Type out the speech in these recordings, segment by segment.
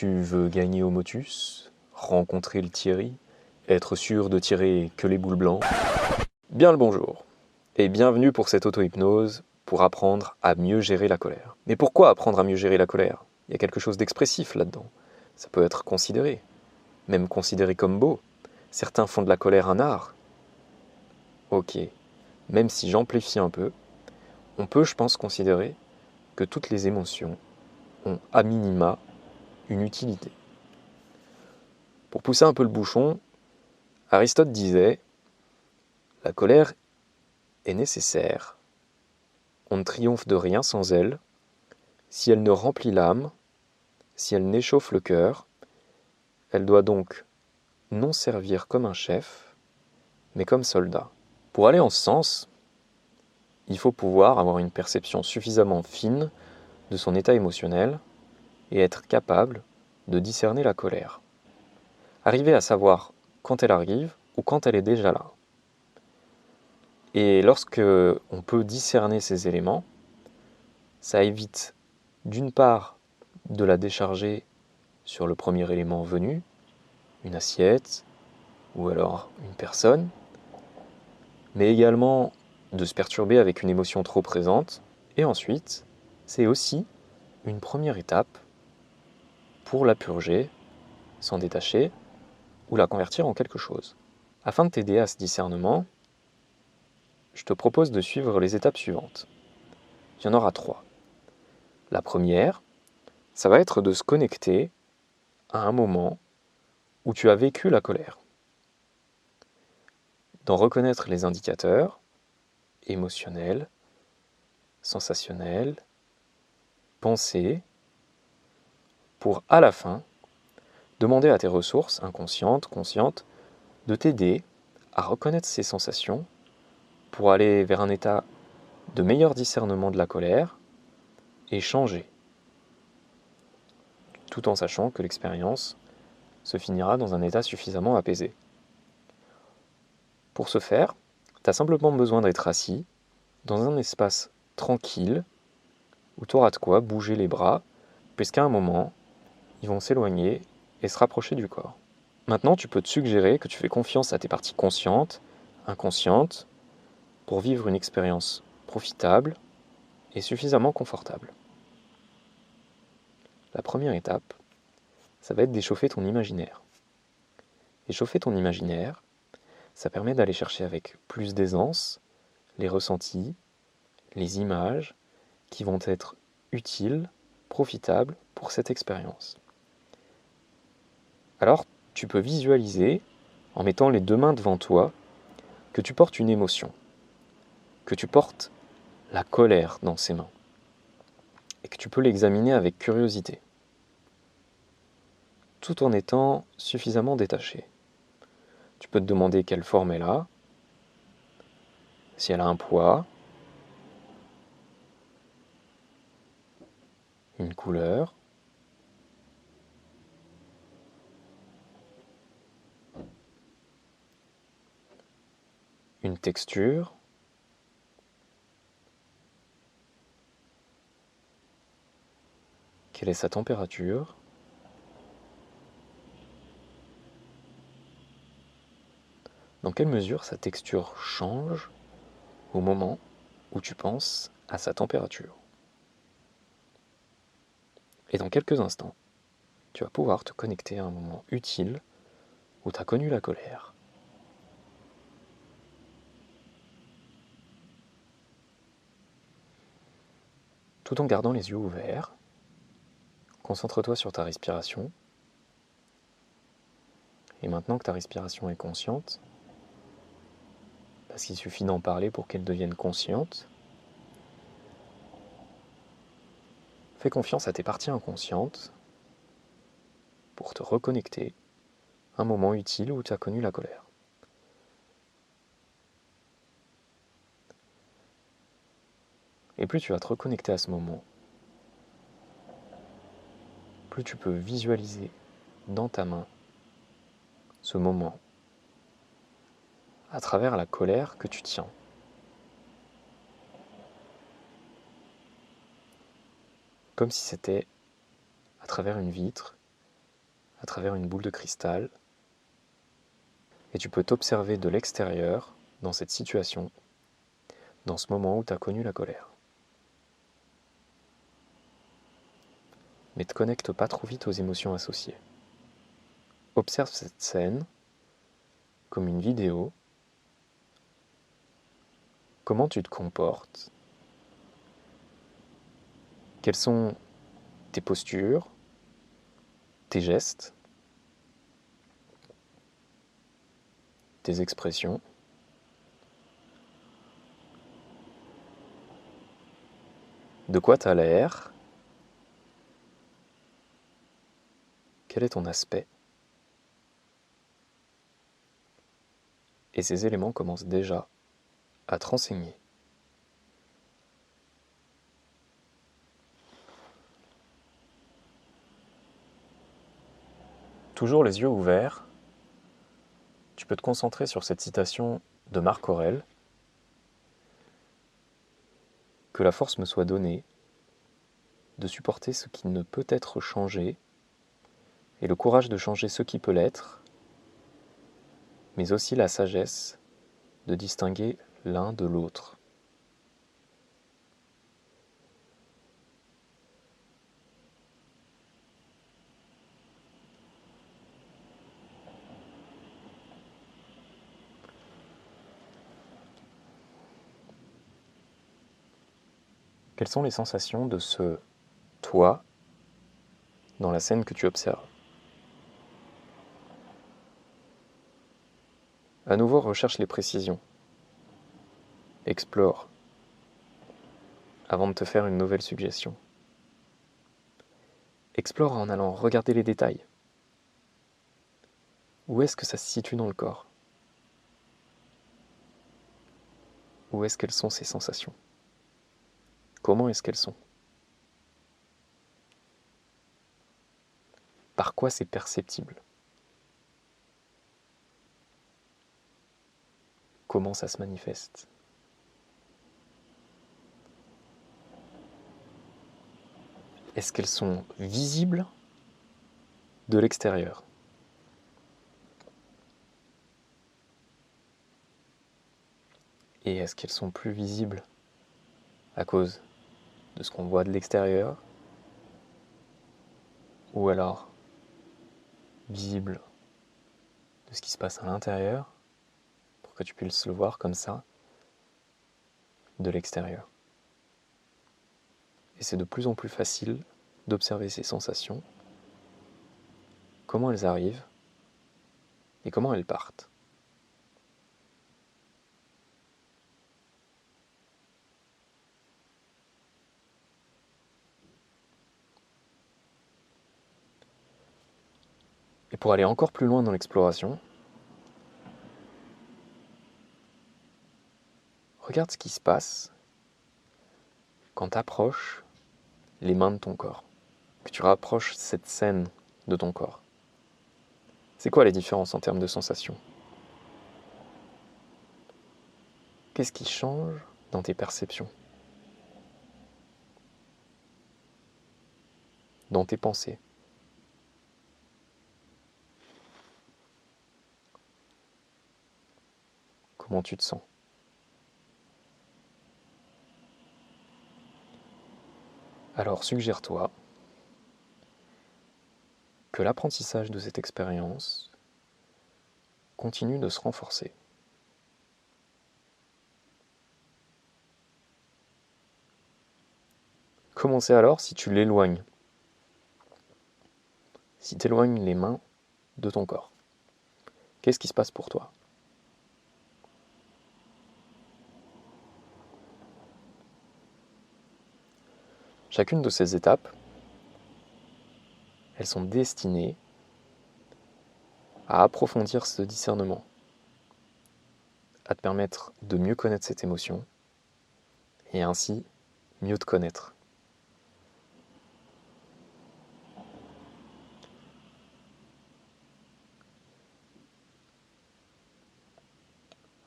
Tu veux gagner au motus, rencontrer le Thierry, être sûr de tirer que les boules blanches? Bien le bonjour, et bienvenue pour cette auto-hypnose pour apprendre à mieux gérer la colère. Mais pourquoi apprendre à mieux gérer la colère? Il y a quelque chose d'expressif là-dedans. Ça peut être considéré, même considéré comme beau. Certains font de la colère un art. Ok, même si j'amplifie un peu, on peut, je pense, considérer que toutes les émotions ont à minima une utilité. Pour pousser un peu le bouchon, Aristote disait « La colère est nécessaire. On ne triomphe de rien sans elle. Si elle ne remplit l'âme, si elle n'échauffe le cœur, elle doit donc non servir comme un chef, mais comme soldat. » Pour aller en ce sens, il faut pouvoir avoir une perception suffisamment fine de son état émotionnel et être capable de discerner la colère. Arriver à savoir quand elle arrive ou quand elle est déjà là. Et lorsque on peut discerner ces éléments, ça évite d'une part de la décharger sur le premier élément venu, une assiette ou alors une personne, mais également de se perturber avec une émotion trop présente. Et ensuite, c'est aussi une première étape pour la purger, s'en détacher ou la convertir en quelque chose. Afin de t'aider à ce discernement, je te propose de suivre les étapes suivantes. Il y en aura 3. La première, ça va être de se connecter à un moment où tu as vécu la colère. D'en reconnaître les indicateurs émotionnels, sensationnels, pensés, pour à la fin demander à tes ressources inconscientes, conscientes, de t'aider à reconnaître ces sensations pour aller vers un état de meilleur discernement de la colère et changer, tout en sachant que l'expérience se finira dans un état suffisamment apaisé. Pour ce faire, tu as simplement besoin d'être assis dans un espace tranquille où tu auras de quoi bouger les bras, puisqu'à un moment, ils vont s'éloigner et se rapprocher du corps. Maintenant, tu peux te suggérer que tu fais confiance à tes parties conscientes, inconscientes, pour vivre une expérience profitable et suffisamment confortable. La première étape, ça va être d'échauffer ton imaginaire. Échauffer ton imaginaire, ça permet d'aller chercher avec plus d'aisance les ressentis, les images qui vont être utiles, profitables pour cette expérience. Alors, tu peux visualiser, en mettant les 2 mains devant toi, que tu portes une émotion, que tu portes la colère dans ces mains, et que tu peux l'examiner avec curiosité, tout en étant suffisamment détaché. Tu peux te demander quelle forme elle a, si elle a un poids, une couleur, une texture, quelle est sa température, dans quelle mesure sa texture change au moment où tu penses à sa température. Et dans quelques instants, tu vas pouvoir te connecter à un moment utile où tu as connu la colère. Tout en gardant les yeux ouverts, concentre-toi sur ta respiration. Et maintenant que ta respiration est consciente, parce qu'il suffit d'en parler pour qu'elle devienne consciente, fais confiance à tes parties inconscientes pour te reconnecter à un moment utile où tu as connu la colère. Et plus tu vas te reconnecter à ce moment, plus tu peux visualiser dans ta main ce moment à travers la colère que tu tiens. Comme si c'était à travers une vitre à travers une boule de cristal et tu peux t'observer de l'extérieur dans cette situation, dans ce moment où tu as connu la colère. Mais te connecte pas trop vite aux émotions associées. Observe cette scène comme une vidéo. Comment tu te comportes? Quelles sont tes postures, tes gestes, tes expressions? De quoi tu as l'air? Quel est ton aspect? Et ces éléments commencent déjà à te renseigner. Toujours les yeux ouverts, tu peux te concentrer sur cette citation de Marc Aurèle. Que la force me soit donnée de supporter ce qui ne peut être changé et le courage de changer ce qui peut l'être, mais aussi la sagesse de distinguer l'un de l'autre. Quelles sont les sensations de ce toi dans la scène que tu observes? À nouveau, recherche les précisions. Explore avant de te faire une nouvelle suggestion. Explore en allant regarder les détails. Où est-ce que ça se situe dans le corps? Où est-ce qu'elles sont ces sensations? Comment est-ce qu'elles sont? Par quoi c'est perceptible? Comment ça se manifeste? Est-ce qu'elles sont visibles de l'extérieur? Et est-ce qu'elles sont plus visibles à cause de ce qu'on voit de l'extérieur? Ou alors visibles de ce qui se passe à l'intérieur pour que tu puisses le voir comme ça de l'extérieur? Et c'est de plus en plus facile d'observer ces sensations, comment elles arrivent et comment elles partent. Et pour aller encore plus loin dans l'exploration, regarde ce qui se passe quand tu approches les mains de ton corps, que tu rapproches cette scène de ton corps. C'est quoi les différences en termes de sensations? Qu'est-ce qui change dans tes perceptions? Dans tes pensées? Comment tu te sens? Alors suggère-toi que l'apprentissage de cette expérience continue de se renforcer. Commencez alors si tu l'éloignes. Si tu éloignes les mains de ton corps, qu'est-ce qui se passe pour toi? Chacune de ces étapes, elles sont destinées à approfondir ce discernement, à te permettre de mieux connaître cette émotion et ainsi mieux te connaître.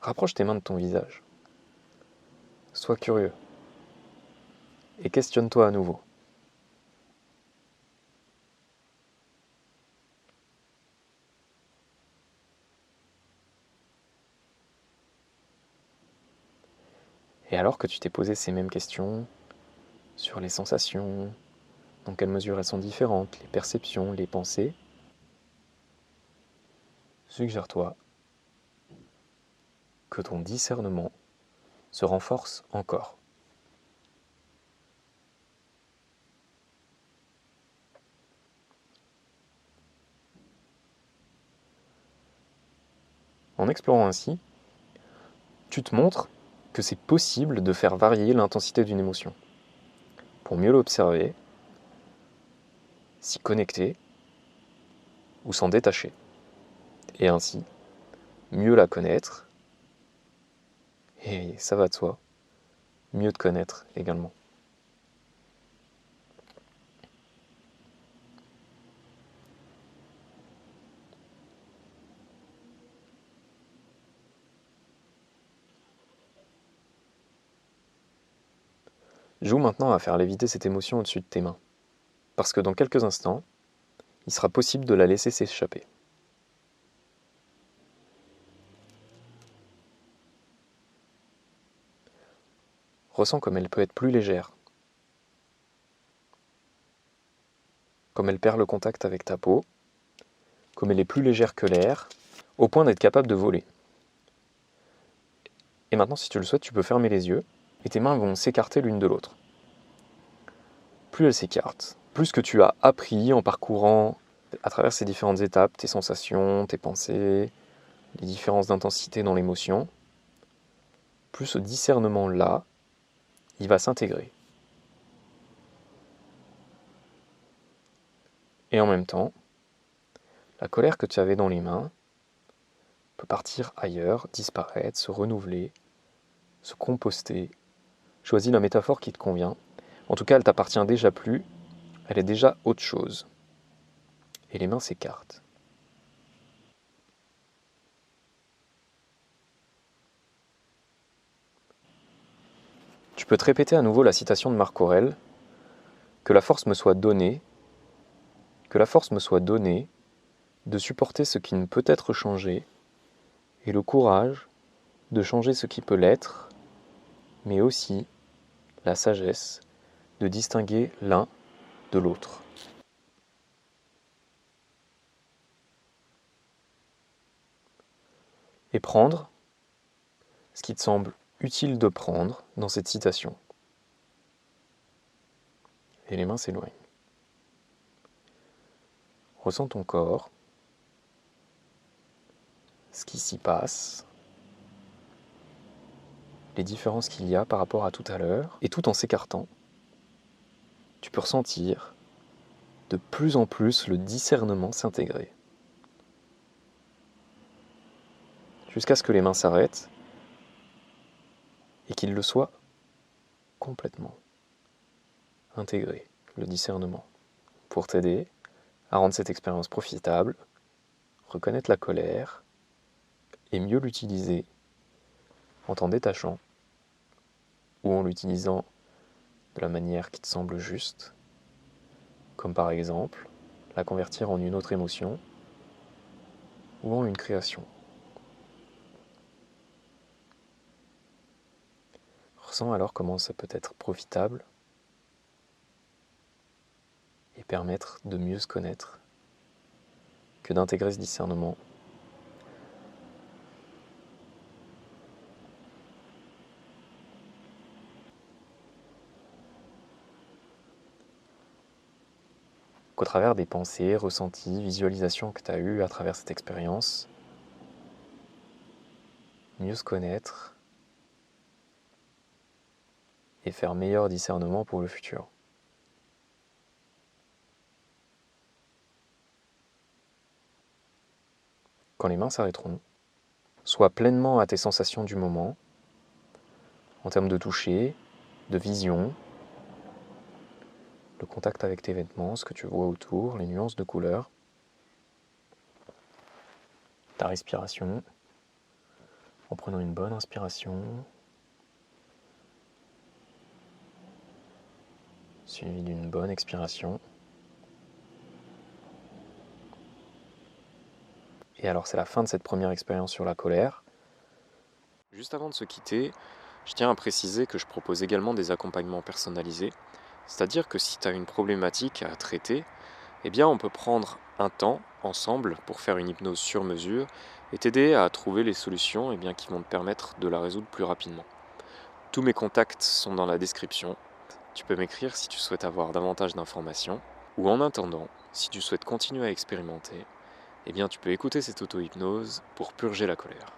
Rapproche tes mains de ton visage. Sois curieux et questionne-toi à nouveau. Et alors que tu t'es posé ces mêmes questions sur les sensations, dans quelle mesure elles sont différentes, les perceptions, les pensées, suggère-toi que ton discernement se renforce encore. En explorant ainsi, tu te montres que c'est possible de faire varier l'intensité d'une émotion. Pour mieux l'observer, s'y connecter ou s'en détacher. Et ainsi, mieux la connaître, et ça va de soi, mieux te connaître également. Joue maintenant à faire léviter cette émotion au-dessus de tes mains, parce que dans quelques instants, il sera possible de la laisser s'échapper. Ressens comme elle peut être plus légère, comme elle perd le contact avec ta peau, comme elle est plus légère que l'air, au point d'être capable de voler. Et maintenant, si tu le souhaites, tu peux fermer les yeux, et tes mains vont s'écarter l'une de l'autre. Plus elles s'écartent, plus que tu as appris en parcourant à travers ces différentes étapes, tes sensations, tes pensées, les différences d'intensité dans l'émotion, plus ce discernement-là, il va s'intégrer. Et en même temps, la colère que tu avais dans les mains peut partir ailleurs, disparaître, se renouveler, se composter. Choisis la métaphore qui te convient. En tout cas, elle t'appartient déjà plus, elle est déjà autre chose. Et les mains s'écartent. Tu peux te répéter à nouveau la citation de Marc Aurèle, que la force me soit donnée, que la force me soit donnée de supporter ce qui ne peut être changé, et le courage de changer ce qui peut l'être, mais aussi la sagesse de distinguer l'un de l'autre. Et prendre ce qui te semble utile de prendre dans cette citation. Et les mains s'éloignent. Ressens ton corps, ce qui s'y passe, les différences qu'il y a par rapport à tout à l'heure, et tout en s'écartant, tu peux ressentir de plus en plus le discernement s'intégrer. Jusqu'à ce que les mains s'arrêtent et qu'il le soit complètement intégré, le discernement, pour t'aider à rendre cette expérience profitable, reconnaître la colère et mieux l'utiliser en t'en détachant ou en l'utilisant de la manière qui te semble juste, comme par exemple la convertir en une autre émotion ou en une création. Ressens alors comment ça peut être profitable et permettre de mieux se connaître que d'intégrer ce discernement. Qu'au travers des pensées, ressentis, visualisations que tu as eues à travers cette expérience, mieux se connaître et faire meilleur discernement pour le futur. Quand les mains s'arrêteront, sois pleinement à tes sensations du moment, en termes de toucher, de vision, le contact avec tes vêtements, ce que tu vois autour, les nuances de couleurs, ta respiration, en prenant une bonne inspiration, suivie d'une bonne expiration. Et alors c'est la fin de cette première expérience sur la colère. Juste avant de se quitter, Je tiens à préciser que je propose également des accompagnements personnalisés, c'est-à-dire que si tu as une problématique à traiter, eh bien on peut prendre un temps ensemble pour faire une hypnose sur mesure et t'aider à trouver les solutions qui vont te permettre de la résoudre plus rapidement. Tous mes contacts sont dans la description. Tu peux m'écrire si tu souhaites avoir davantage d'informations ou en attendant, si tu souhaites continuer à expérimenter, tu peux écouter cette auto-hypnose pour purger la colère.